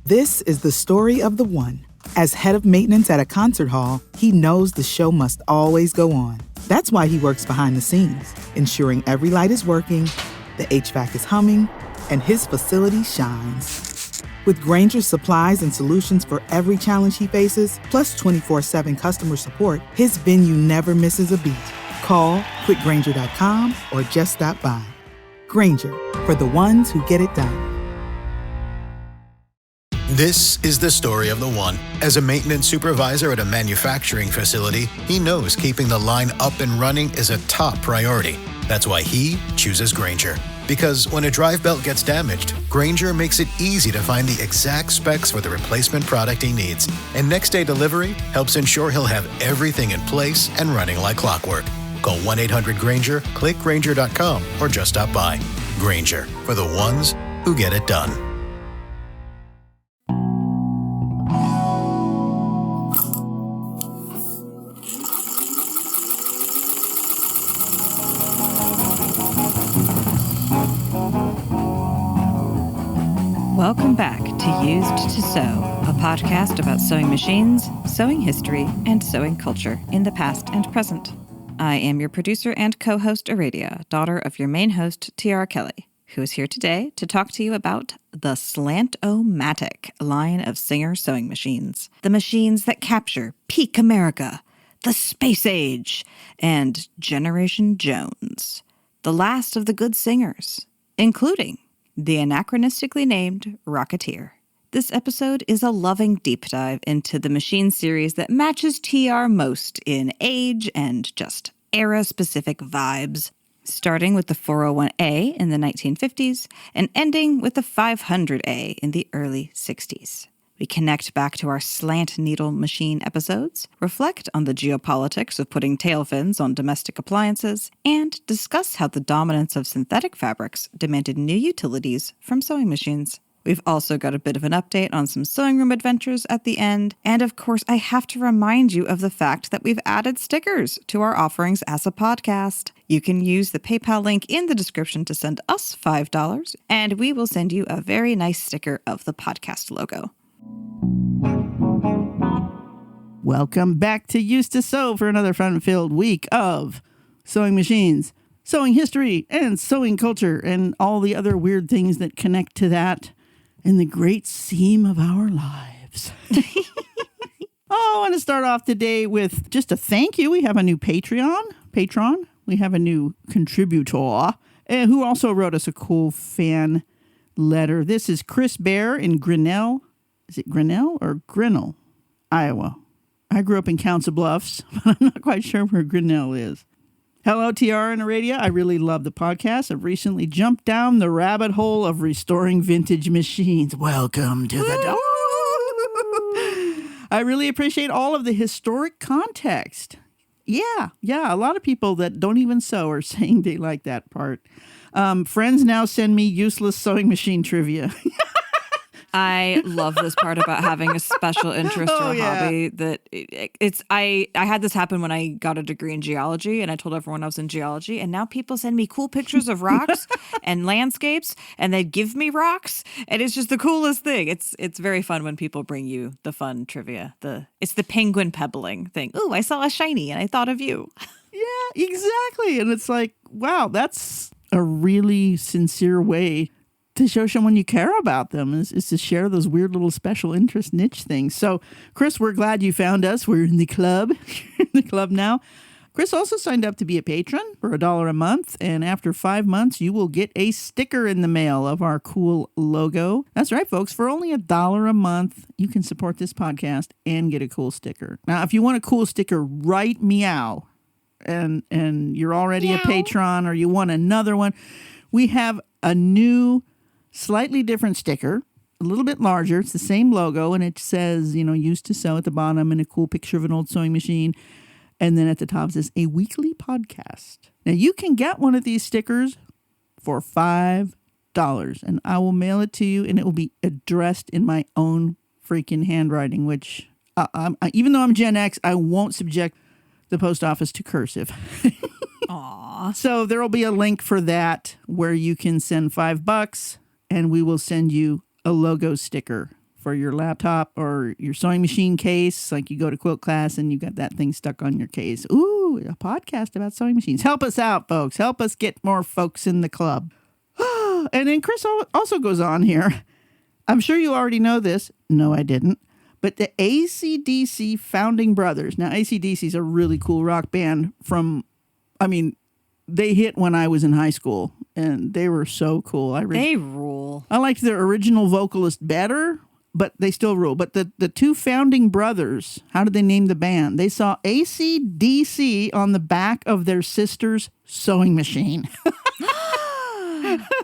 This is the story of the one. As head of maintenance at a concert hall, he knows the show must always go on. That's why he works behind the scenes, ensuring every light is working, the HVAC is humming, and his facility shines. With Grainger's supplies and solutions for every challenge he faces, plus 24/7 customer support, his venue never misses a beat. Call quickgrainger.com or just stop by. Grainger, for the ones who get it done. This is the story of the one. As a maintenance supervisor at a manufacturing facility, he knows keeping the line up and running is a top priority. That's why he chooses Grainger. Because when a drive belt gets damaged, Grainger makes it easy to find the exact specs for the replacement product he needs. And next day delivery helps ensure he'll have everything in place and running like clockwork. Call 1-800-GRAINGER, click Grainger.com, or just stop by. Grainger, for the ones who get it done. Welcome back to Used to Sew, a podcast about sewing machines, sewing history, and sewing culture in the past and present. I am your producer and co-host, Aradia, daughter of your main host, Tiara Kelly, who is here today to talk to you about the Slant'O'Matic line of Singer sewing machines. The machines that capture peak America, the space age, and Generation Jones. The last of the good singers, including the anachronistically named Rocketeer. This episode is a loving deep dive into the machine series that matches TR most in age and just era-specific vibes, starting with the 401A in the 1950s and ending with the 500A in the early 60s. We connect back to our slant needle machine episodes, reflect on the geopolitics of putting tailfins on domestic appliances, and discuss how the dominance of synthetic fabrics demanded new utilities from sewing machines. We've also got a bit of an update on some sewing room adventures at the end, and of course I have to remind you of the fact that we've added stickers to our offerings as a podcast. You can use the PayPal link in the description to send us $5, and we will send you a very nice sticker of the podcast logo. Welcome back to Used to Sew for another fun-filled week of sewing machines, sewing history, and sewing culture, and all the other weird things that connect to that and the great theme of our lives. I want to start off today with just a thank you. We have a new patron. We have a new contributor who also wrote us a cool fan letter. This is Chris Bear in Grinnell. Is it Grinnell or Grinnell, Iowa? I grew up in Council Bluffs, but I'm not quite sure where Grinnell is. Hello, TR and Aradia. I really love the podcast. I've recently jumped down the rabbit hole of restoring vintage machines. Welcome to the... I really appreciate all of the historic context. Yeah, a lot of people that don't even sew are saying they like that part. Friends now send me useless sewing machine trivia. I love this part about having a special interest or a hobby that I had this happen when I got a degree in geology, and I told everyone I was in geology, and now people send me cool pictures of rocks and landscapes, and they give me rocks, and it's just the coolest thing. It's very fun when people bring you the fun trivia. It's the penguin pebbling thing. Ooh, I saw a shiny and I thought of you. Yeah, exactly. And it's like, wow, that's a really sincere way to show someone you care about them is to share those weird little special interest niche things. So, Chris, we're glad you found us. We're in the club. You're in the club now. Chris also signed up to be a patron for $1 a month, and after 5 months, you will get a sticker in the mail of our cool logo. That's right, folks. For only $1 a month, you can support this podcast and get a cool sticker. Now, if you want a cool sticker, write meow, and you're already a patron, or you want another one. We have a new, slightly different sticker, a little bit larger. It's the same logo, and it says, used to sew at the bottom, and a cool picture of an old sewing machine. And then at the top it says a weekly podcast. Now you can get one of these stickers for $5, and I will mail it to you, and it will be addressed in my own freaking handwriting, which even though I'm Gen X, I won't subject the post office to cursive. Aww. So there will be a link for that where you can send $5 and we will send you a logo sticker for your laptop or your sewing machine case. Like you go to quilt class and you got that thing stuck on your case. Ooh, a podcast about sewing machines. Help us out, folks. Help us get more folks in the club. And then Chris also goes on here. I'm sure you already know this. No, I didn't. But the AC/DC Founding Brothers. Now, AC/DC is a really cool rock band they hit when I was in high school, and they were so cool. They rule. I liked their original vocalist better, but they still rule. But the two founding brothers, how did they name the band? They saw AC/DC on the back of their sister's sewing machine.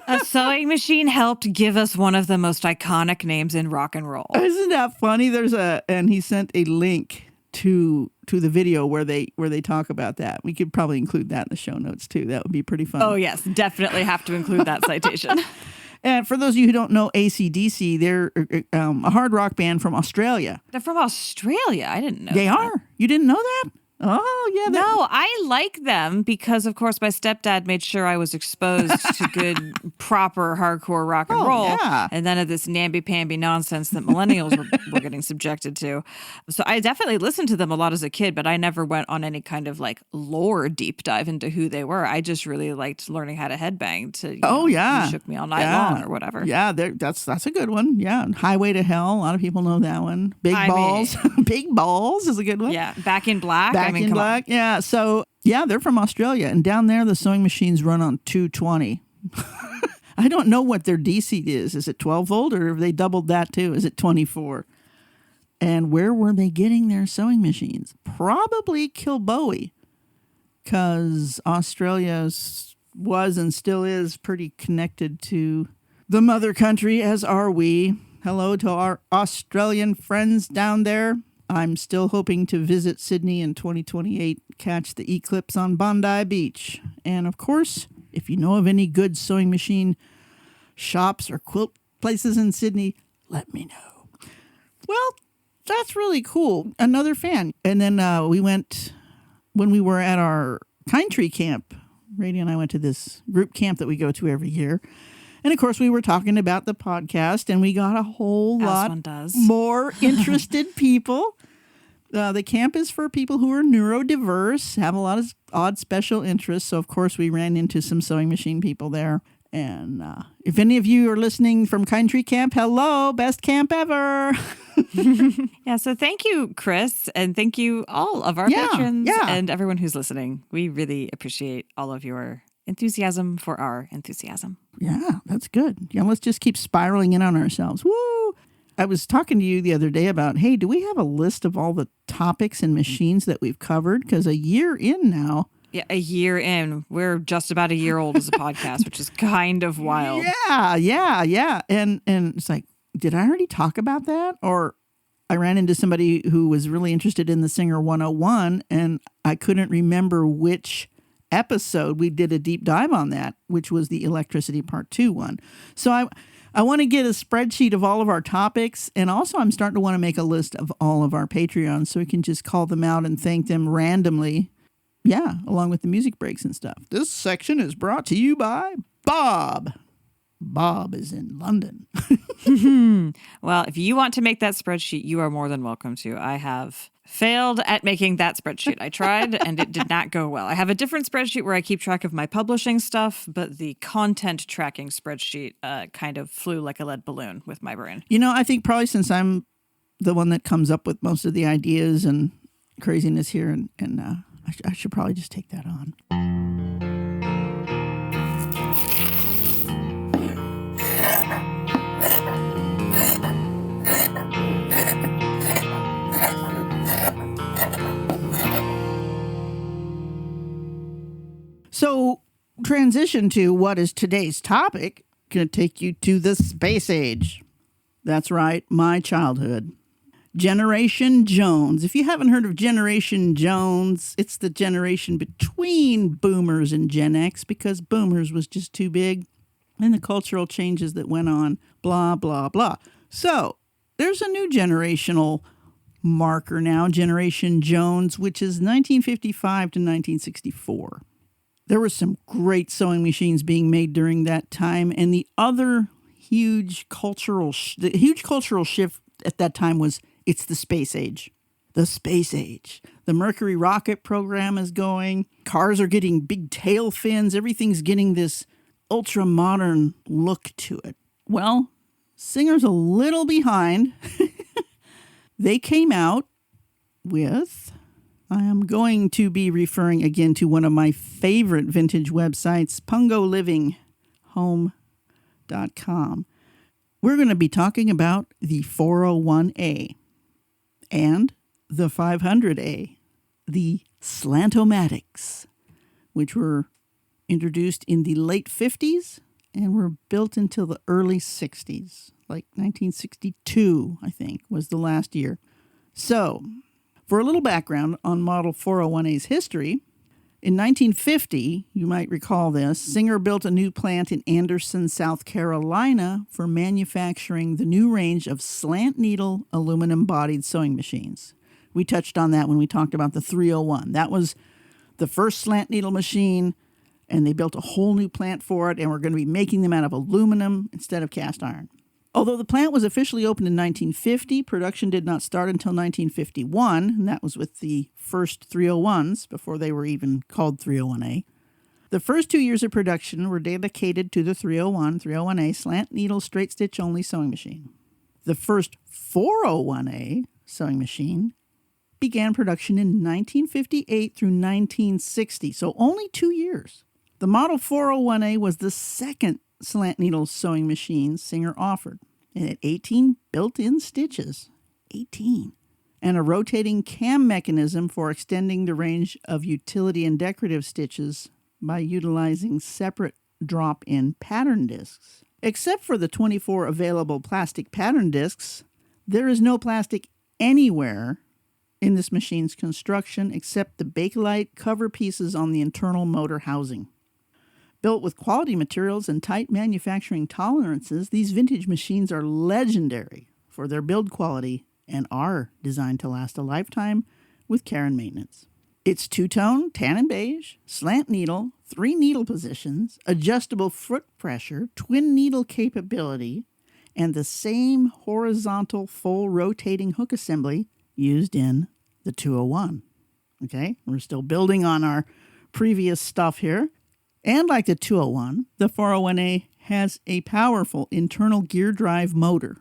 A sewing machine helped give us one of the most iconic names in rock and roll. Isn't that funny? And he sent a link to the video where they talk about that. We could probably include that in the show notes too. That would be pretty fun. Oh yes, definitely have to include that citation. And for those of you who don't know AC/DC, they're a hard rock band from Australia. They're from Australia. I didn't know They that. are. You didn't know that? Oh, yeah. No, I like them because, of course, my stepdad made sure I was exposed to good, proper, hardcore rock and roll. Yeah. And none of this namby-pamby nonsense that millennials were getting subjected to. So I definitely listened to them a lot as a kid, but I never went on any kind of like lore deep dive into who they were. I just really liked learning how to headbang to, You Shook Me All Night Long or whatever. Yeah, that's a good one. Yeah. Highway to Hell. A lot of people know that one. Big Balls. Big Balls is a good one. Yeah. Back in Black. Back in Black. Yeah. So, yeah, they're from Australia. And down there, the sewing machines run on 220. I don't know what their DC is. Is it 12 volt or have they doubled that too? Is it 24? And where were they getting their sewing machines? Probably Kilbowie, because Australia was and still is pretty connected to the mother country, as are we. Hello to our Australian friends down there. I'm still hoping to visit Sydney in 2028, catch the eclipse on Bondi Beach. And of course, if you know of any good sewing machine shops or quilt places in Sydney, let me know. Well, that's really cool. Another fan. And then we went, when we were at our Pine Tree camp, Rady and I went to this group camp that we go to every year. And of course, we were talking about the podcast, and we got a whole lot more interested people. The camp is for people who are neurodiverse, have a lot of odd special interests. So, of course, we ran into some sewing machine people there. And if any of you are listening from Pine Tree Camp, hello, best camp ever. Yeah, so thank you, Chris, and thank you all of our patrons and everyone who's listening. We really appreciate all of your enthusiasm for our enthusiasm. Yeah, that's good. Yeah, let's just keep spiraling in on ourselves. Woo! I was talking to you the other day about, hey, do we have a list of all the topics and machines that we've covered? Because a year in now. Yeah, a year in. We're just about a year old as a podcast, which is kind of wild. Yeah. And it's like, did I already talk about that? Or I ran into somebody who was really interested in the Singer 101, and I couldn't remember which episode we did a deep dive on that, which was the Electricity Part 2 one. So I want to get a spreadsheet of all of our topics, and also I'm starting to want to make a list of all of our Patreons so we can just call them out and thank them randomly. Yeah, along with the music breaks and stuff. This section is brought to you by Bob. Bob is in London. Well, if you want to make that spreadsheet, you are more than welcome to. I have failed at making that spreadsheet. I tried and it did not go well. I have a different spreadsheet where I keep track of my publishing stuff, but the content tracking spreadsheet kind of flew like a lead balloon with my brain. You know, I think probably since I'm the one that comes up with most of the ideas and craziness here, and I should probably just take that on. So, transition to what is today's topic. Going to take you to the space age. That's right, my childhood. Generation Jones. If you haven't heard of Generation Jones, it's the generation between boomers and Gen X, because boomers was just too big, and the cultural changes that went on, blah, blah, blah. So, there's a new generational marker now, Generation Jones, which is 1955 to 1964. There were some great sewing machines being made during that time, and the other huge cultural shift at that time was, it's the space age. The space age. The Mercury rocket program is going. Cars are getting big tail fins. Everything's getting this ultra-modern look to it. Well, Singer's a little behind. They came out with, I am going to be referring again to one of my favorite vintage websites, pungoliving.home.com. We're going to be talking about the 401A and the 500A, the Slant'Omatics, which were introduced in the late 50s and were built until the early 60s, like 1962, I think, was the last year. So, for a little background on Model 401A's history, in 1950, you might recall this, Singer built a new plant in Anderson, South Carolina for manufacturing the new range of slant needle aluminum-bodied sewing machines. We touched on that when we talked about the 301. That was the first slant needle machine, and they built a whole new plant for it, and we're going to be making them out of aluminum instead of cast iron. Although the plant was officially opened in 1950, production did not start until 1951, and that was with the first 301s before they were even called 301A. The first 2 years of production were dedicated to the 301A slant needle straight stitch only sewing machine. The first 401A sewing machine began production in 1958 through 1960, so only 2 years. The Model 401A was the second slant needle sewing machine Singer offered. It had 18 built-in stitches, 18, and a rotating cam mechanism for extending the range of utility and decorative stitches by utilizing separate drop-in pattern discs. Except for the 24 available plastic pattern discs, there is no plastic anywhere in this machine's construction except the Bakelite cover pieces on the internal motor housing. Built with quality materials and tight manufacturing tolerances, these vintage machines are legendary for their build quality and are designed to last a lifetime with care and maintenance. It's two-tone, tan and beige, slant needle, 3 needle positions, adjustable foot pressure, twin needle capability, and the same horizontal full rotating hook assembly used in the 201. Okay, we're still building on our previous stuff here. And like the 201, the 401A has a powerful internal gear drive motor.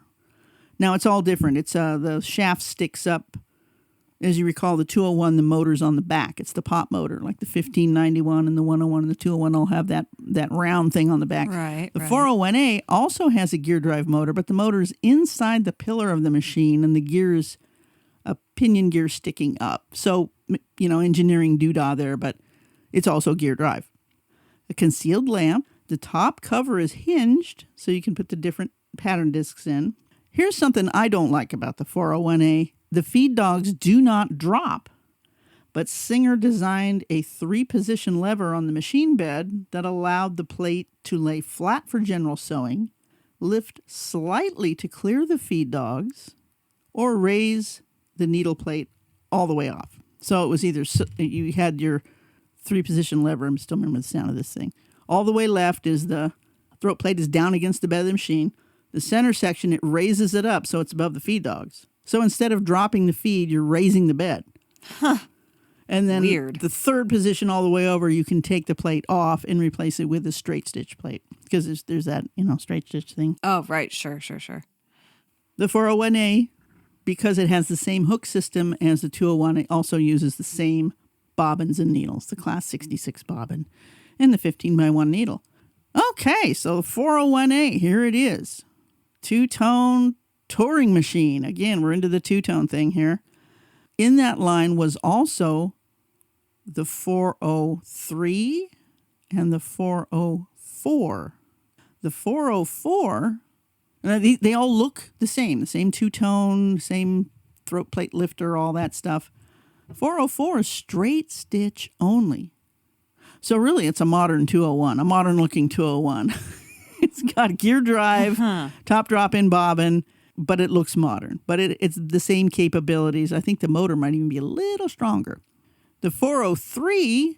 Now, it's all different. It's the shaft sticks up. As you recall, the 201, the motor's on the back. It's the pop motor, like the 1591 and the 101 and the 201 all have that round thing on the back. Right. The 401A also has a gear drive motor, but the motor's inside the pillar of the machine, and the gear's a pinion gear sticking up. So, engineering doodah there, but it's also gear drive. A concealed lamp. The top cover is hinged, so you can put the different pattern discs in. Here's something I don't like about the 401A. The feed dogs do not drop, but Singer designed a 3-position lever on the machine bed that allowed the plate to lay flat for general sewing, lift slightly to clear the feed dogs, or raise the needle plate all the way off. So it was either you had your 3-position lever. I still remember the sound of this thing. All the way left is the throat plate is down against the bed of the machine. The center section, it raises it up so it's above the feed dogs. So instead of dropping the feed, you're raising the bed. Huh. And then Weird. The 3rd position all the way over, you can take the plate off and replace it with a straight stitch plate. Because there's that, straight stitch thing. Oh, right. Sure. The 401A, because it has the same hook system as the 201, it also uses the same bobbins and needles, the Class 66 bobbin and the 15x1 needle. Okay, so the 401A, here it is. 2-tone touring machine. Again, we're into the 2-tone thing here. In that line was also the 403 and the 404. The 404, they all look the same 2-tone, same throat plate lifter, all that stuff. 404 is straight stitch only. So really, it's a modern 201, a modern-looking 201. It's got gear drive, top drop-in bobbin, but it looks modern. But it's the same capabilities. I think the motor might even be a little stronger. The 403,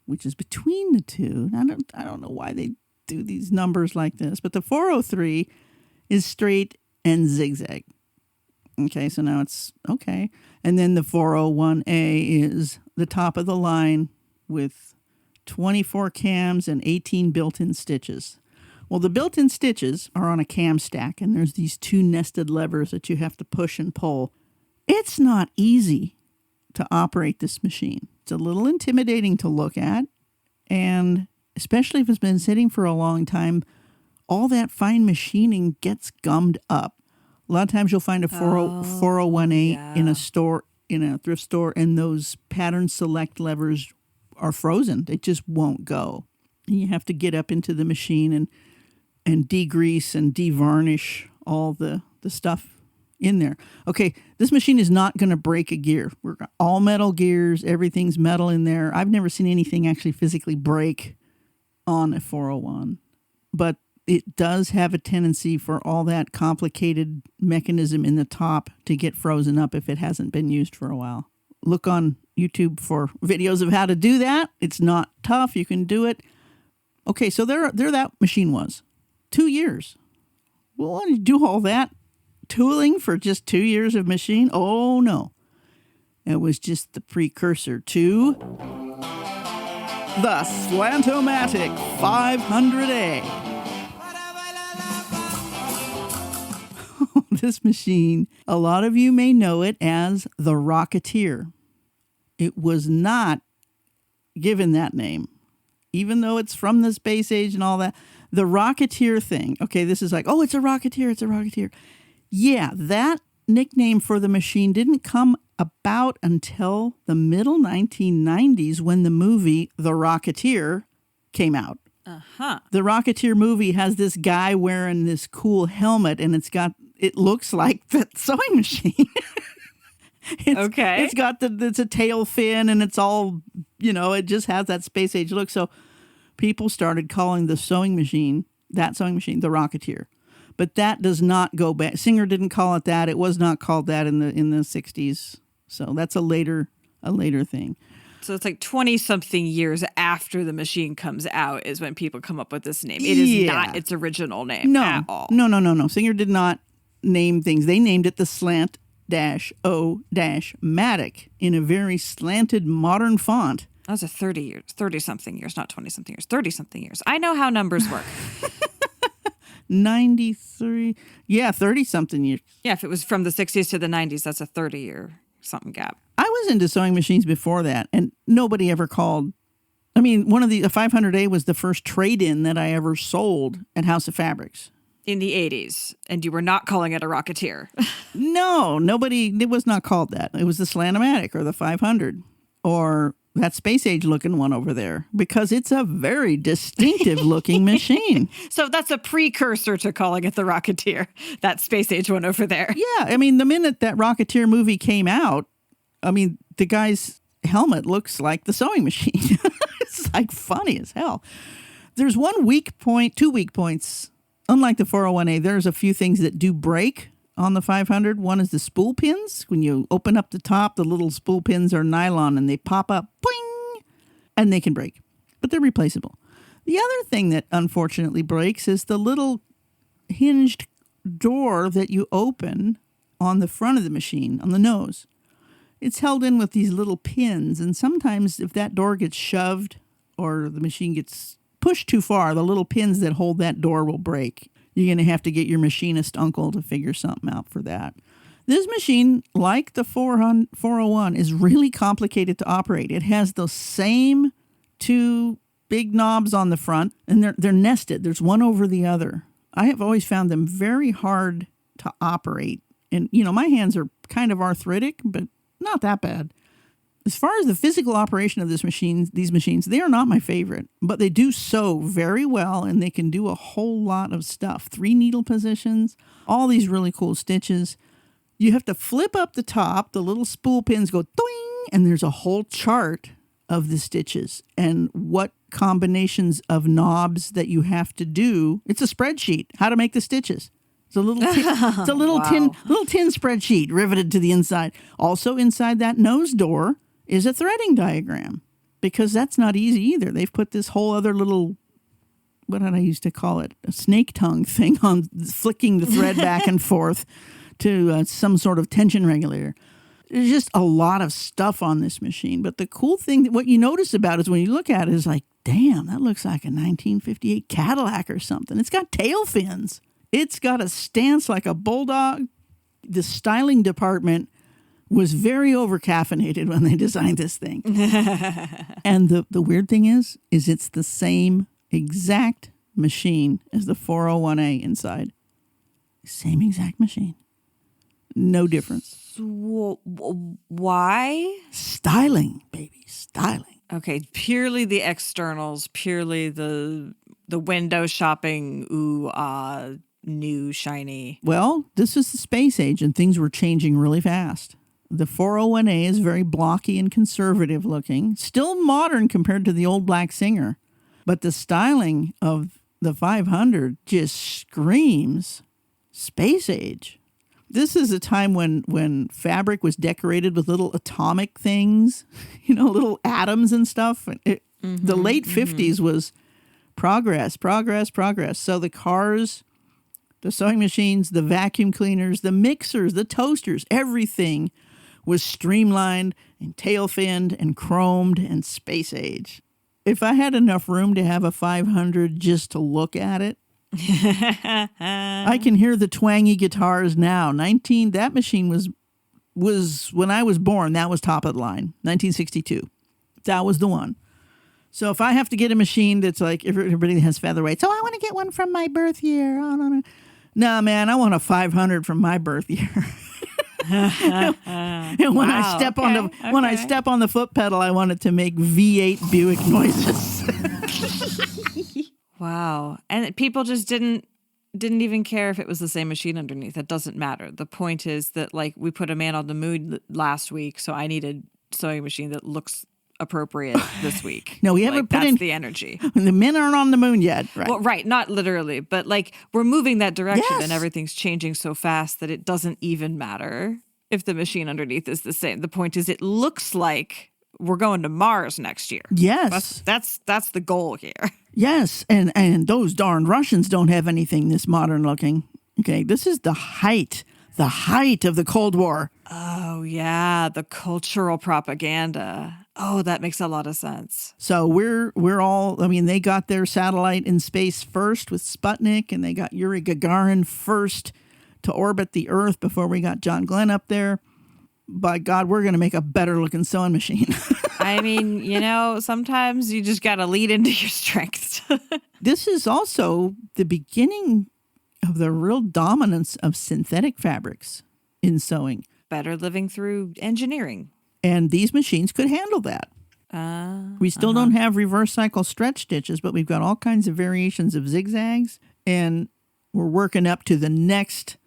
which is between the two, I don't know why they do these numbers like this, but the 403 is straight and zigzag. Okay, so now it's okay. And then the 401A is the top of the line with 24 cams and 18 built-in stitches. Well, the built-in stitches are on a cam stack, and there's these 2 nested levers that you have to push and pull. It's not easy to operate this machine. It's a little intimidating to look at, and especially if it's been sitting for a long time, all that fine machining gets gummed up. A lot of times you'll find a 401A in a store, in a thrift store, and those pattern select levers are frozen. They just won't go. And you have to get up into the machine and degrease and devarnish all the stuff in there. Okay, this machine is not going to break a gear. We're all metal gears. Everything's metal in there. I've never seen anything actually physically break on a 401. But it does have a tendency for all that complicated mechanism in the top to get frozen up if it hasn't been used for a while. Look on YouTube for videos of how to do that. It's not tough. You can do it. Okay, so there that machine was. 2 years. Well, why did you do all that tooling for just 2 years of machine? Oh, no. It was just the precursor to the Slant'O'Matic 500A. This machine, a lot of you may know it as the Rocketeer. It was not given that name, even though it's from the space age and all that. The Rocketeer thing, okay, this is like, oh, it's a Rocketeer, it's a Rocketeer. Yeah, that nickname for the machine didn't come about until the middle 1990s when the movie The Rocketeer came out. Uh-huh. The Rocketeer movie has this guy wearing this cool helmet, and it looks like the sewing machine. It's got it's a tail fin, and it's all, it just has that space age look. So people started calling that sewing machine, the Rocketeer. But that does not go back. Singer didn't call it that. It was not called that in the 60s. So that's a later thing. So it's like 20-something years after the machine comes out is when people come up with this name. It is not its original name at all. No. Singer did not name things. They named it the Slant'O'Matic in a very slanted modern font. That was a 30-something years, not 20-something years, 30-something years. I know how numbers work. 93, 30-something years. Yeah, if it was from the 60s to the 90s, that's a 30-year something gap. I was into sewing machines before that, and nobody ever called. I mean, the 500A was the first trade-in that I ever sold at House of Fabrics. In the 80s, and you were not calling it a Rocketeer. No, it was not called that. It was the Slant'O'Matic or the 500 or that space age looking one over there, because it's a very distinctive looking machine. So that's a precursor to calling it the Rocketeer, that space age one over there. Yeah, I mean, the minute that Rocketeer movie came out, I mean, the guy's helmet looks like the sewing machine. It's like funny as hell. There's two weak points. Unlike the 401A, there's a few things that do break on the 500. One is the spool pins. When you open up the top, the little spool pins are nylon and they pop up, boing, and they can break. But they're replaceable. The other thing that unfortunately breaks is the little hinged door that you open on the front of the machine, on the nose. It's held in with these little pins, and sometimes if that door gets shoved or the machine gets pushed too far, the little pins that hold that door will break. You're going to have to get your machinist uncle to figure something out for that. This machine, like the 401, is really complicated to operate. It has the same two big knobs on the front, and they're nested. There's one over the other. I have always found them very hard to operate. And, my hands are kind of arthritic, but not that bad. As far as the physical operation of these machines, they are not my favorite, but they do sew very well, and they can do a whole lot of stuff. 3 needle positions, all these really cool stitches. You have to flip up the top, the little spool pins go doing, and there's a whole chart of the stitches and what combinations of knobs that you have to do. It's a spreadsheet, how to make the stitches. It's a little tin spreadsheet riveted to the inside. Also inside that nose door is a threading diagram, because that's not easy either. They've put this whole other little, what did I used to call it, a snake tongue thing on flicking the thread back and forth to some sort of tension regulator. There's just a lot of stuff on this machine. But the cool thing, what you notice about it is when you look at it is like, damn, that looks like a 1958 Cadillac or something. It's got tail fins. It's got a stance like a bulldog. The styling department was very over-caffeinated when they designed this thing. And the weird thing is it's the same exact machine as the 401A inside. Same exact machine. No difference. Why? Styling, baby, styling. Okay, purely the externals, purely the window shopping, new, shiny. Well, this is the space age and things were changing really fast. The 401A is very blocky and conservative looking, still modern compared to the old black Singer. But the styling of the 500 just screams space age. This is a time when fabric was decorated with little atomic things, little atoms and stuff. The late 50s was progress. So the cars, the sewing machines, the vacuum cleaners, the mixers, the toasters, everything was streamlined and tail-finned and chromed and space age. If I had enough room to have a 500 just to look at it, I can hear the twangy guitars now. That machine was when I was born, that was top of the line. 1962. That was the one. So if I have to get a machine that's like everybody has featherweights, I want to get one from my birth year. Oh, no. Nah, man, I want a 500 from my birth year. And when I step on the foot pedal, I want it to make V8 Buick noises. Wow. And people just didn't even care if it was the same machine underneath. It doesn't matter. The point is that, like, we put a man on the moon last week, so I need a sewing machine that looks appropriate this week. No, we haven't put that's in the energy. The men aren't on the moon yet. Right. Well, right. Not literally, but like we're moving that direction Yes. and everything's changing so fast that it doesn't even matter if the machine underneath is the same. The point is it looks like we're going to Mars next year. Yes. That's the goal here. Yes, and those darn Russians don't have anything this modern looking. Okay, this is the height of the Cold War. Oh, yeah, the cultural propaganda. Oh, that makes a lot of sense. So we're all, they got their satellite in space first with Sputnik, and they got Yuri Gagarin first to orbit the Earth before we got John Glenn up there. By God, we're going to make a better looking sewing machine. I mean, sometimes you just got to lead into your strengths. This is also the beginning of the real dominance of synthetic fabrics in sewing. Better living through engineering. And these machines could handle that. We still don't have reverse cycle stretch stitches, but we've got all kinds of variations of zigzags. And we're working up to the next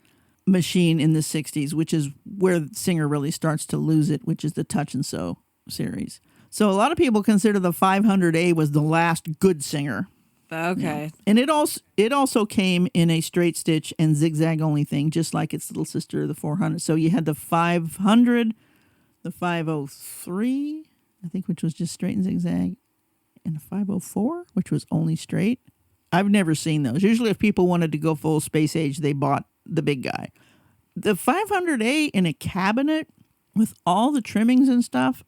machine in the 60s, which is where Singer really starts to lose it, which is the Touch and Sew series. So a lot of people consider the 500A was the last good Singer. Okay. Yeah. And it also came in a straight stitch and zigzag only thing, just like its little sister, the 400. So you had the 500, the 503, I think, which was just straight and zigzag, and the 504, which was only straight. I've never seen those. Usually if people wanted to go full space age, they bought the big guy. The 500A in a cabinet with all the trimmings and stuff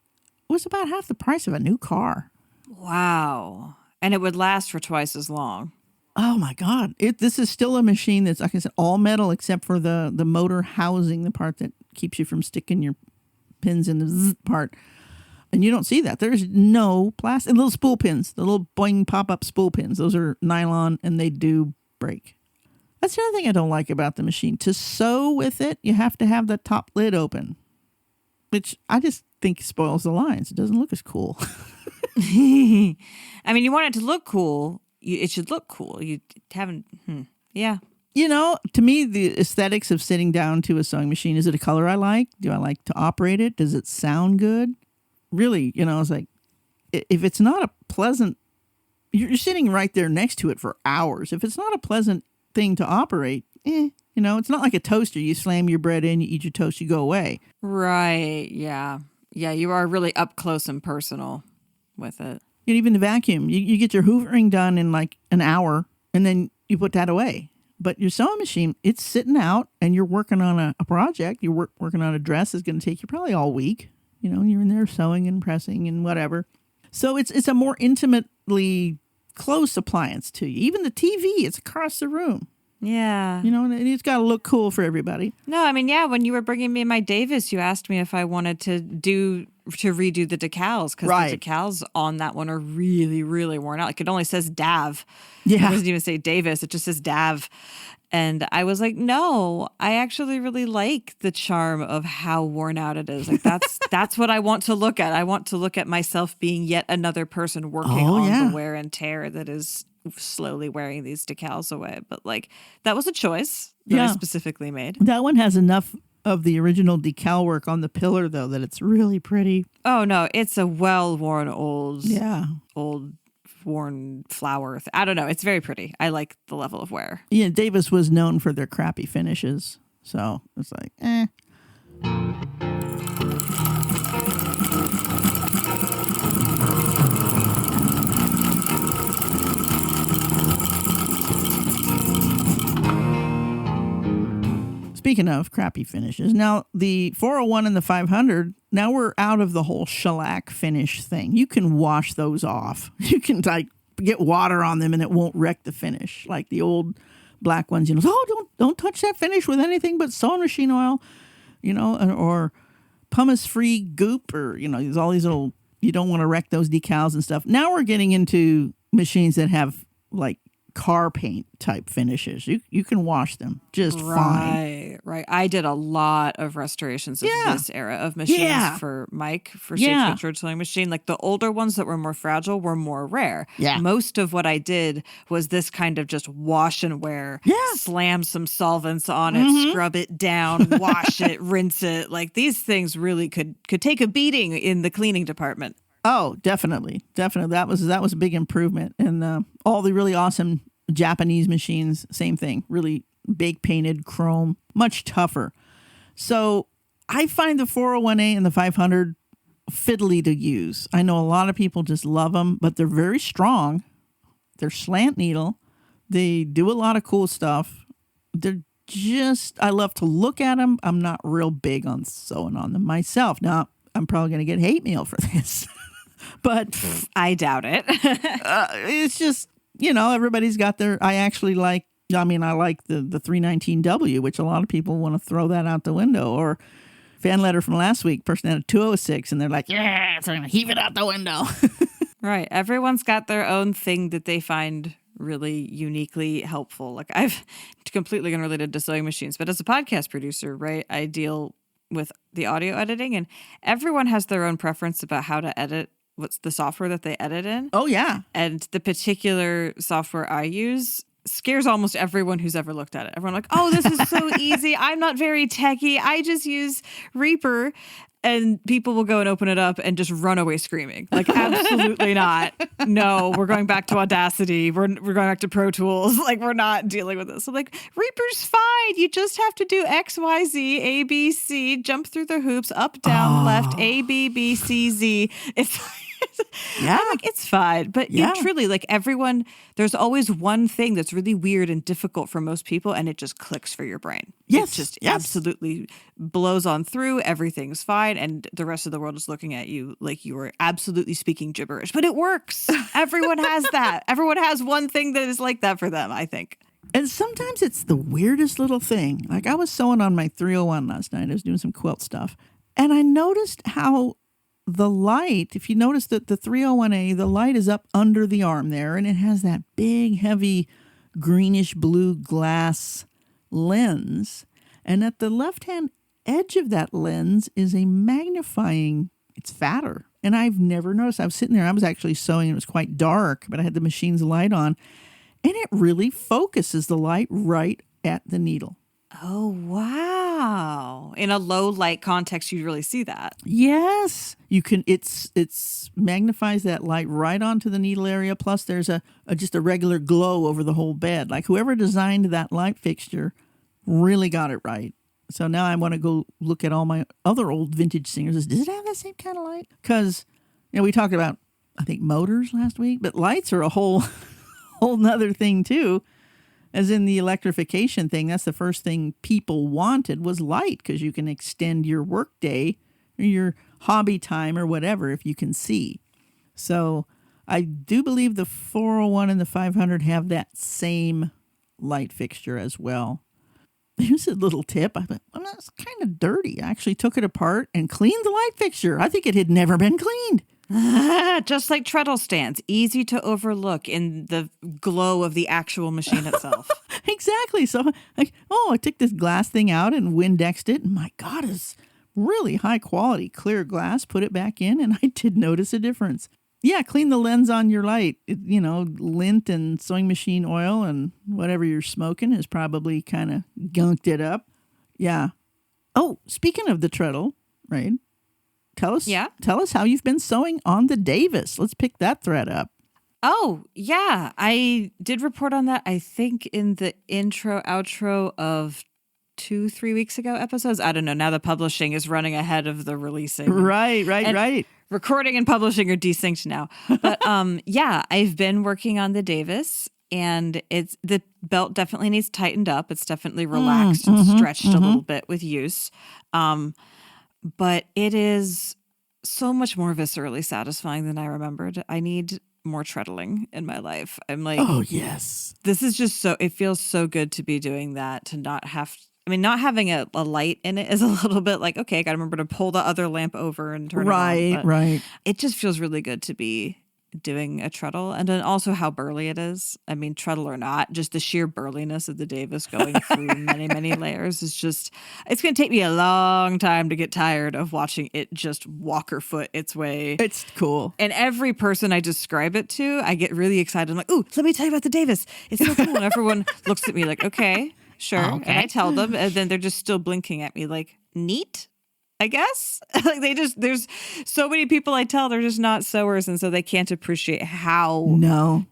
was about half the price of a new car. Wow. And it would last for twice as long. Oh, my God. This is still a machine that's, like I said, all metal except for the motor housing, the part that keeps you from sticking your pins in the zzz part. And you don't see that. There's no plastic. Little spool pins, the little boing pop-up spool pins. Those are nylon, and they do break. That's the other thing I don't like about the machine. To sew with it, you have to have the top lid open, which I just think spoils the lines. It doesn't look as cool. I mean, you want it to look cool. It should look cool. You haven't, yeah. To me, the aesthetics of sitting down to a sewing machine, is it a color I like? Do I like to operate it? Does it sound good? Really, it's like, if it's not a pleasant, you're sitting right there next to it for hours. If it's not a pleasant thing to operate, it's not like a toaster. You slam your bread in, you eat your toast, you go away. Right, yeah. Yeah, you are really up close and personal with it. And even the vacuum, you get your hoovering done in like an hour, and then you put that away. But your sewing machine, it's sitting out and you're working on a project. You're working on a dress that's going to take you probably all week. You know, you're in there sewing and pressing and whatever. So it's a more intimately close appliance to you. Even the TV, it's across the room. Yeah. You know, and it's got to look cool for everybody. No, I mean, yeah, when you were bringing me my Davis, you asked me if I wanted to redo the decals because the decals on that one are really, really worn out. Like it only says Dav. Yeah. It doesn't even say Davis. It just says Dav. And I was like, no, I actually really like the charm of how worn out it is. Like that's what I want to look at. I want to look at myself being yet another person working on the wear and tear that is slowly wearing these decals away. But like that was a choice that I specifically made. That one has enough of the original decal work on the pillar though that it's really pretty. Oh no, it's a well-worn old worn flower. I don't know. It's very pretty. I like the level of wear. Yeah, Davis was known for their crappy finishes. So it's like, eh. Speaking of crappy finishes, now the 401 and the 500, now we're out of the whole shellac finish thing. You can wash those off. You can like get water on them and it won't wreck the finish. Like the old black ones, you know, don't touch that finish with anything but sewing machine oil, you know, or pumice-free goop, or, you know, there's all these little, you don't want to wreck those decals and stuff. Now we're getting into machines that have like car paint type finishes. You can wash them just fine. Right. I did a lot of restorations of this era of machines for Mike, for Stagecoach Road Sewing Machine. Like the older ones that were more fragile were more rare. Yeah. Most of what I did was this kind of just wash and wear. Yeah. Slam some solvents on it, scrub it down, wash it, rinse it. Like these things really could take a beating in the cleaning department. Oh, definitely. That was a big improvement. And all the really awesome Japanese machines, same thing. Really bake painted chrome, much tougher. So I find the 401A and the 500 fiddly to use. I know a lot of people just love them, but they're very strong. They're slant needle. They do a lot of cool stuff. They're just, I love to look at them. I'm not real big on sewing on them myself. Now, I'm probably going to get hate mail for this. But I doubt it. It's just, you know, everybody's got their, I like the 319W, which a lot of people want to throw that out the window. Or fan letter from last week, person had a 206 and they're like, yeah, so I'm going to heave it out the window. Right. Everyone's got their own thing that they find really uniquely helpful. Like I've completely unrelated to sewing machines, but as a podcast producer, right, I deal with the audio editing and everyone has their own preference about how to edit. What's the software that they edit in? Oh, yeah. And the particular software I use scares almost everyone who's ever looked at it. Everyone like, oh, this is so easy. I'm not very techie. I just use Reaper. And people will go and open it up and just run away screaming. Like, absolutely not. No, we're going back to Audacity. We're going back to Pro Tools. Like, we're not dealing with this. So, like, Reaper's fine. You just have to do X, Y, Z, A, B, C, jump through the hoops, up, down, left, A, B, B, C, Z. It's I'm like, it's fine. But truly, like everyone, there's always one thing that's really weird and difficult for most people, and it just clicks for your brain. Yes. It just absolutely blows on through. Everything's fine. And the rest of the world is looking at you like you are absolutely speaking gibberish. But it works. Everyone has that. Everyone has one thing that is like that for them, I think. And sometimes it's the weirdest little thing. Like I was sewing on my 301 last night. I was doing some quilt stuff. And I noticed how the light, if you notice that the 301A, the light is up under the arm there, and it has that big, heavy, greenish blue glass lens. And at the left-hand edge of that lens is a magnifying, it's fatter. And I've never noticed. I was sitting there, I was actually sewing, it was quite dark, but I had the machine's light on. And it really focuses the light right at the needle. Oh, wow. In a low light context, you really see that. Yes. You can, it's magnifies that light right onto the needle area. Plus there's just a regular glow over the whole bed. Like whoever designed that light fixture really got it right. So now I want to go look at all my other old vintage singers. Does it have that same kind of light? Because, you know, we talked about, I think, motors last week, but lights are a whole nother thing too. as in the electrification thing, that's the first thing people wanted was light, because you can extend your workday or your hobby time or whatever if you can see. So I do believe the 401 and the 500 have that same light fixture as well. Here's a little tip. It's kind of dirty. I actually took it apart and cleaned the light fixture. I think it had never been cleaned. Just like treadle stands, easy to overlook in the glow of the actual machine itself. Exactly. So, I took this glass thing out and Windexed it. And my God, it's really high quality clear glass. Put it back in, and I did notice a difference. Yeah, clean the lens on your light. Lint and sewing machine oil and whatever you're smoking has probably kind of gunked it up. Yeah. Oh, speaking of the treadle, right? Tell us how you've been sewing on the Davis. Let's pick that thread up. Oh, yeah. I did report on that, I think, in the intro, outro of 2-3 weeks ago episodes. I don't know. Now the publishing is running ahead of the releasing. Right. Recording and publishing are desynced now. But yeah, I've been working on the Davis, and the belt definitely needs tightened up. It's definitely relaxed and stretched a little bit with use. But it is so much more viscerally satisfying than I remembered. I need more treadling in my life. I'm like, oh, yes. This is just it feels so good to be doing that, to not have, not having a light in it is a little bit like, okay, I got to remember to pull the other lamp over and turn it on. Right. It just feels really good to be doing a treadle. And then also how burly it is. Treadle or not, just the sheer burliness of the Davis going through many, many layers is just, it's going to take me a long time to get tired of watching it just walker foot its way. It's cool. And every person I describe it to, I get really excited. I'm like, ooh, let me tell you about the Davis. It's so cool. And everyone looks at me like, okay, sure. Okay. And I tell them, and then they're just still blinking at me like, neat? I guess. There's so many people I tell they're just not sewers, and so they can't appreciate how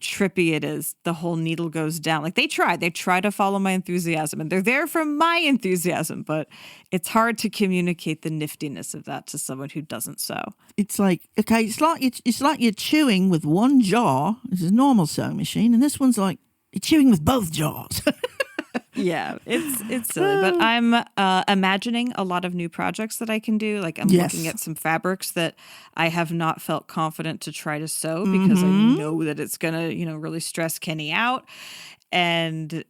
trippy it is. The whole needle goes down. Like they try to follow my enthusiasm, and they're there for my enthusiasm, but it's hard to communicate the niftiness of that to someone who doesn't sew. It's like, okay, it's like you're chewing with one jaw. This is a normal sewing machine, and this one's like you're chewing with both jaws. Yeah, it's silly, but I'm imagining a lot of new projects that I can do. Like I'm looking at some fabrics that I have not felt confident to try to sew because I know that it's gonna, really stress Kenny out. And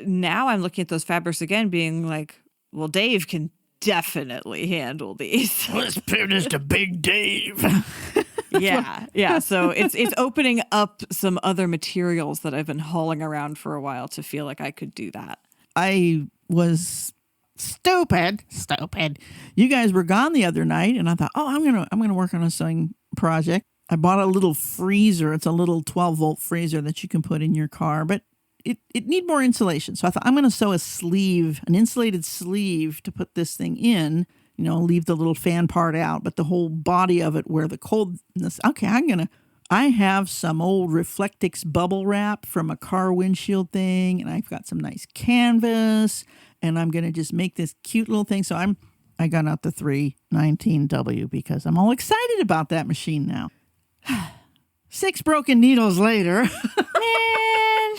now I'm looking at those fabrics again, being like, well, Dave can definitely handle these. Let's put this to Big Dave. Yeah. So it's opening up some other materials that I've been hauling around for a while to feel like I could do that. I was stupid. You guys were gone the other night, and I thought, I'm gonna work on a sewing project. I bought a little freezer. It's a little 12-volt freezer that you can put in your car, but it need more insulation. So I thought I'm gonna sew an insulated sleeve to put this thing in. Leave the little fan part out, but the whole body of it where the coldness. Okay, I have some old Reflectix bubble wrap from a car windshield thing, and I've got some nice canvas, and I'm going to just make this cute little thing. So I got out the 319W because I'm all excited about that machine now. 6 broken needles later. Man,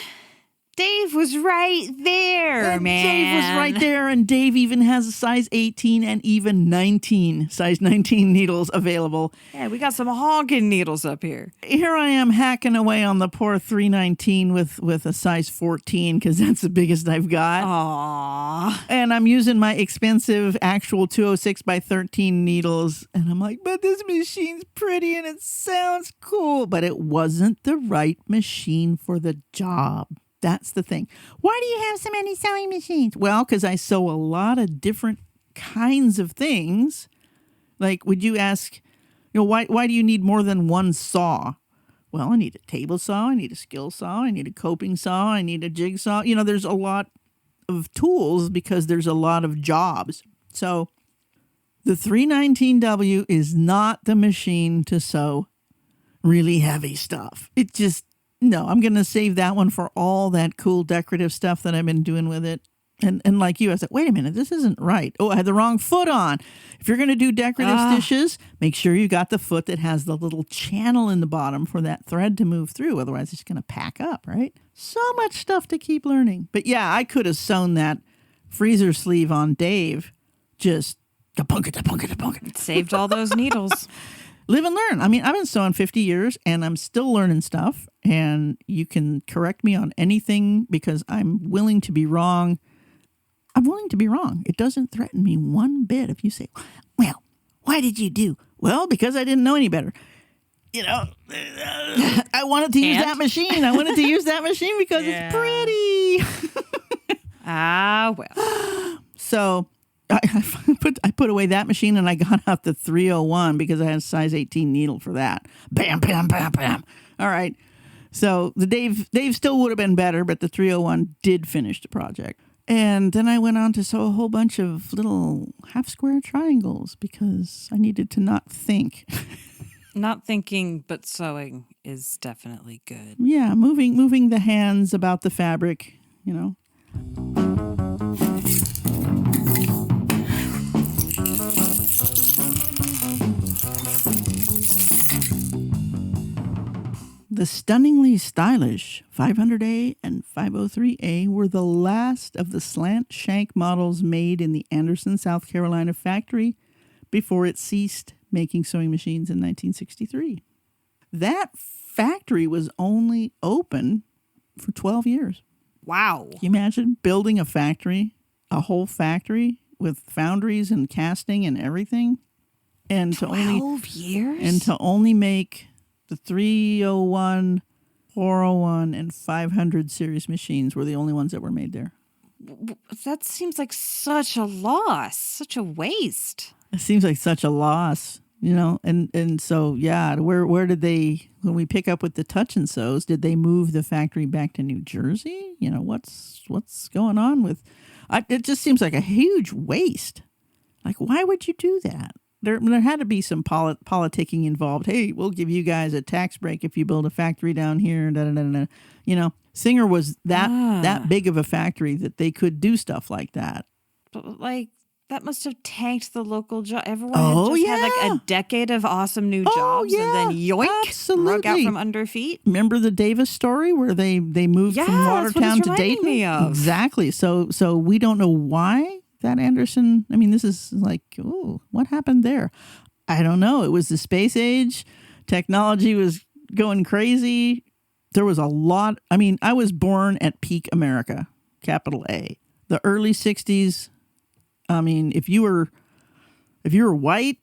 Dave was right there, man. Dave was right there, and Dave even has a size 18 and even size 19 needles available. Yeah, we got some honking needles up here. Here I am hacking away on the poor 319 with a size 14 because that's the biggest I've got. Aww. And I'm using my expensive actual 206 by 13 needles, and I'm like, but this machine's pretty and it sounds cool, but it wasn't the right machine for the job. That's the thing. Why do you have so many sewing machines? Well, because I sew a lot of different kinds of things. Like, would you ask, why do you need more than one saw? Well, I need a table saw, I need a skill saw, I need a coping saw, I need a jigsaw. There's a lot of tools because there's a lot of jobs. So the 319W is not the machine to sew really heavy stuff. It just, no, I'm going to save that one for all that cool decorative stuff that I've been doing with it. And like you, I said, wait a minute, this isn't right. Oh, I had the wrong foot on. If you're going to do decorative stitches, make sure you got the foot that has the little channel in the bottom for that thread to move through. Otherwise, it's going to pack up, right? So much stuff to keep learning. But yeah, I could have sewn that freezer sleeve on Dave. Just It saved all those needles. Live and learn. I mean, I've been sewing 50 years and I'm still learning stuff. And you can correct me on anything because I'm willing to be wrong. I'm willing to be wrong. It doesn't threaten me one bit if you say, well, why did you do? Well, because I didn't know any better. You know, I wanted to use that machine. I wanted to use that machine because it's pretty. Well. So I put away that machine and I got out the 301 because I had a size 18 needle for that. Bam, bam, bam, bam. All right. So the Dave still would have been better, but the 301 did finish the project. And then I went on to sew a whole bunch of little half square triangles because I needed to not think. Not thinking, but sewing is definitely good. Yeah, moving the hands about the fabric, you know. The stunningly stylish 500A and 503A were the last of the slant shank models made in the Anderson, South Carolina factory before it ceased making sewing machines in 1963. That factory was only open for 12 years. Wow. Can you imagine building a factory, a whole factory with foundries and casting and everything? And 12 years? And to only make the 301, 401, and 500 series machines were the only ones that were made there. That seems like such a loss, such a waste. It seems like such a loss, you know? And so, yeah, where did they, when we pick up with the touch and sews, did they move the factory back to New Jersey? You know, what's going on with, it just seems like a huge waste. Like, why would you do that? There had to be some politicking involved. Hey, we'll give you guys a tax break if you build a factory down here. Da, da, da, da. You know, Singer was that big of a factory that they could do stuff like that. But like that must have tanked the local job. Everyone had like a decade of awesome new jobs, and then yoink, rug out from under feet. Remember the Davis story where they moved from Watertown to Dayton? Me of. Exactly. So we don't know why. That Anderson, I mean, this is like, oh, what happened there? I don't know. It was the space age. Technology was going crazy. There was a lot. I mean, I was born at peak America, capital A. The early 60s. I mean, if you were white,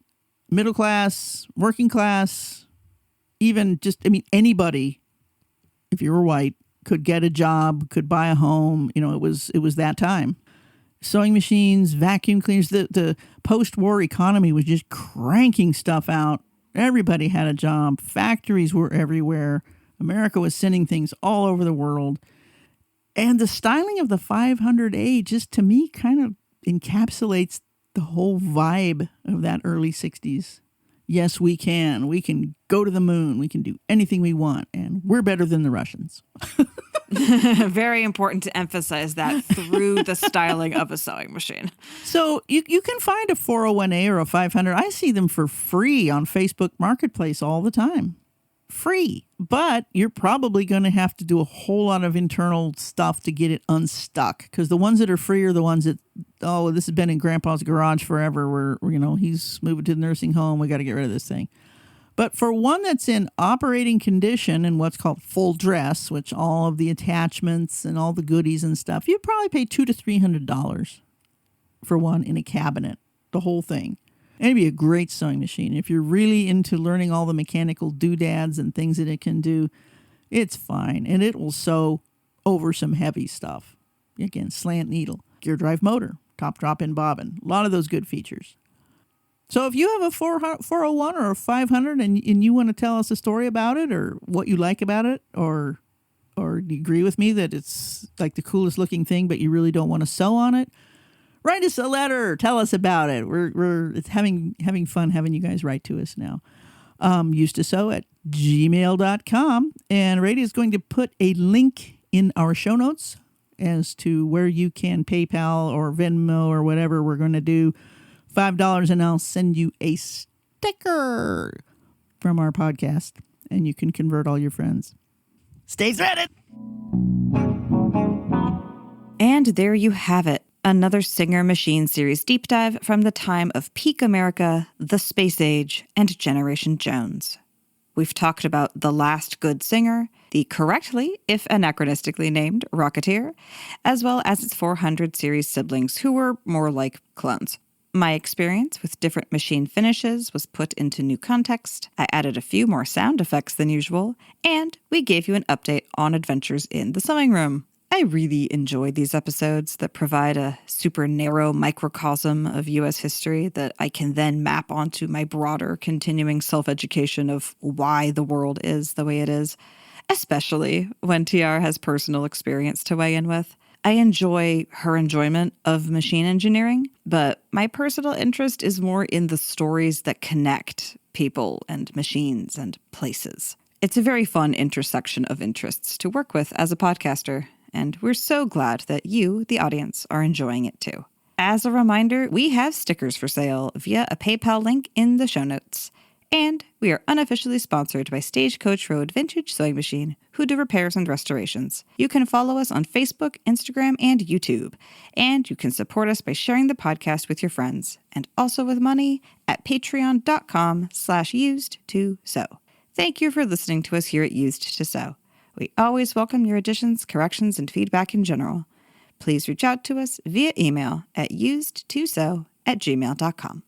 middle class, working class, even just, I mean, anybody, if you were white, could get a job, could buy a home. You know, it was that time. Sewing machines, vacuum cleaners, the post-war economy was just cranking stuff out. Everybody had a job. Factories were everywhere. America was sending things all over the world. And the styling of the 500A just, to me, kind of encapsulates the whole vibe of that early 60s. Yes, we can. We can go to the moon. We can do anything we want. And we're better than the Russians. Very important to emphasize that through the styling of a sewing machine. So you can find a 401A or a 500. I see them for free on Facebook Marketplace all the time. Free. But you're probably going to have to do a whole lot of internal stuff to get it unstuck. Because the ones that are free are the ones that, oh, this has been in Grandpa's garage forever. Where you know, he's moving to the nursing home. We got to get rid of this thing. But for one that's in operating condition and what's called full dress, which all of the attachments and all the goodies and stuff, you'd probably pay $200 to $300 for one in a cabinet, the whole thing. And it'd be a great sewing machine. If you're really into learning all the mechanical doodads and things that it can do, it's fine. And it will sew over some heavy stuff. Again, slant needle, gear drive motor, top drop-in bobbin, a lot of those good features. So if you have a 401 or a 500 and you want to tell us a story about it or what you like about it, or do you agree with me that it's like the coolest looking thing, but you really don't want to sew on it, write us a letter. Tell us about it. It's having fun having you guys write to us now. Used to sew at gmail.com. And Rady is going to put a link in our show notes as to where you can PayPal or Venmo or whatever we're going to do $5 and I'll send you a sticker from our podcast, and you can convert all your friends. Stay threaded. And there you have it. Another Singer Machine series deep dive from the time of peak America, the Space Age, and Generation Jones. We've talked about the last good singer, the correctly, if anachronistically named, Rocketeer, as well as its 400 series siblings who were more like clones. My experience with different machine finishes was put into new context. I added a few more sound effects than usual, and we gave you an update on adventures in the sewing room. I really enjoyed these episodes that provide a super narrow microcosm of U.S. history that I can then map onto my broader continuing self-education of why the world is the way it is, especially when TR has personal experience to weigh in with. I enjoy her enjoyment of machine engineering, but my personal interest is more in the stories that connect people and machines and places. It's a very fun intersection of interests to work with as a podcaster, and we're so glad that you, the audience, are enjoying it too. As a reminder, we have stickers for sale via a PayPal link in the show notes. And we are unofficially sponsored by Stagecoach Road Vintage Sewing Machine, who do repairs and restorations. You can follow us on Facebook, Instagram, and YouTube. And you can support us by sharing the podcast with your friends, and also with money at patreon.com/used2sew. Thank you for listening to us here at Used to Sew. We always welcome your additions, corrections, and feedback in general. Please reach out to us via email at used2sew@gmail.com.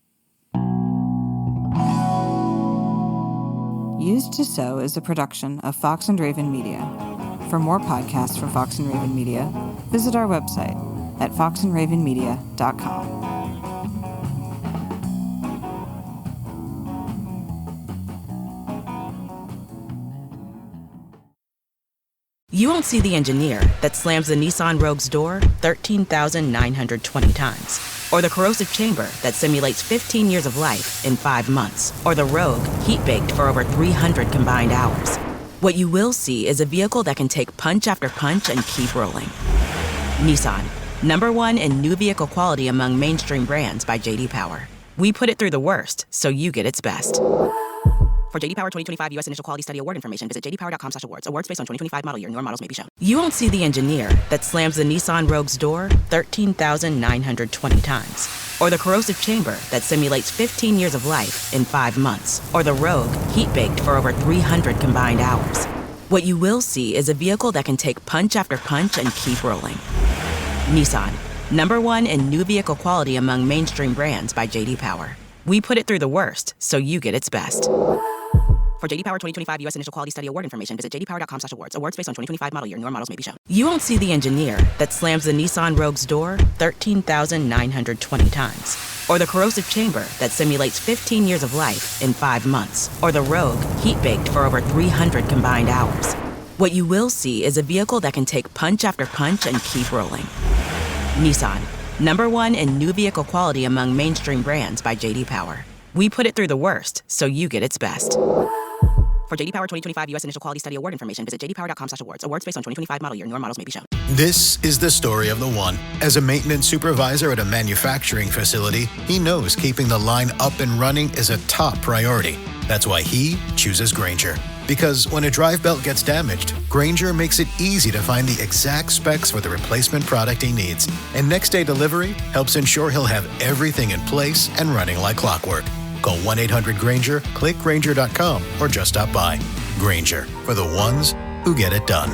Used to Sew is a production of Fox and Raven Media. For more podcasts from Fox and Raven Media, visit our website at foxandravenmedia.com. You won't see the engineer that slams the Nissan Rogue's door 13,920 times. Or the corrosive chamber that simulates 15 years of life in 5 months. Or the Rogue heat-baked for over 300 combined hours. What you will see is a vehicle that can take punch after punch and keep rolling. Nissan, #1 in new vehicle quality among mainstream brands by J.D. Power. We put it through the worst, so you get its best. For J.D. Power 2025 U.S. Initial Quality Study Award information, visit jdpower.com/awards. Awards based on 2025 model year. Newer models may be shown. You won't see the engineer that slams the Nissan Rogue's door 13,920 times. Or the corrosive chamber that simulates 15 years of life in 5 months. Or the Rogue heat-baked for over 300 combined hours. What you will see is a vehicle that can take punch after punch and keep rolling. Nissan, #1 in new vehicle quality among mainstream brands by J.D. Power. We put it through the worst, so you get its best. For J.D. Power 2025 U.S. Initial Quality Study Award information, visit jdpower.com/awards. Awards based on 2025 model year. Newer models may be shown. You won't see the engineer that slams the Nissan Rogue's door 13,920 times. Or the corrosive chamber that simulates 15 years of life in 5 months. Or the Rogue heat-baked for over 300 combined hours. What you will see is a vehicle that can take punch after punch and keep rolling. Nissan, #1 in new vehicle quality among mainstream brands by J.D. Power. We put it through the worst, so you get its best. For J.D. Power 2025 U.S. Initial Quality Study Award information, visit jdpower.com/awards. Awards based on 2025 model year. Newer models may be shown. This is the story of the one. As a maintenance supervisor at a manufacturing facility, he knows keeping the line up and running is a top priority. That's why he chooses Grainger. Because when a drive belt gets damaged, Grainger makes it easy to find the exact specs for the replacement product he needs. And next-day delivery helps ensure he'll have everything in place and running like clockwork. Call 1-800-GRAINGER, click Grainger.com, or just stop by. Grainger, for the ones who get it done.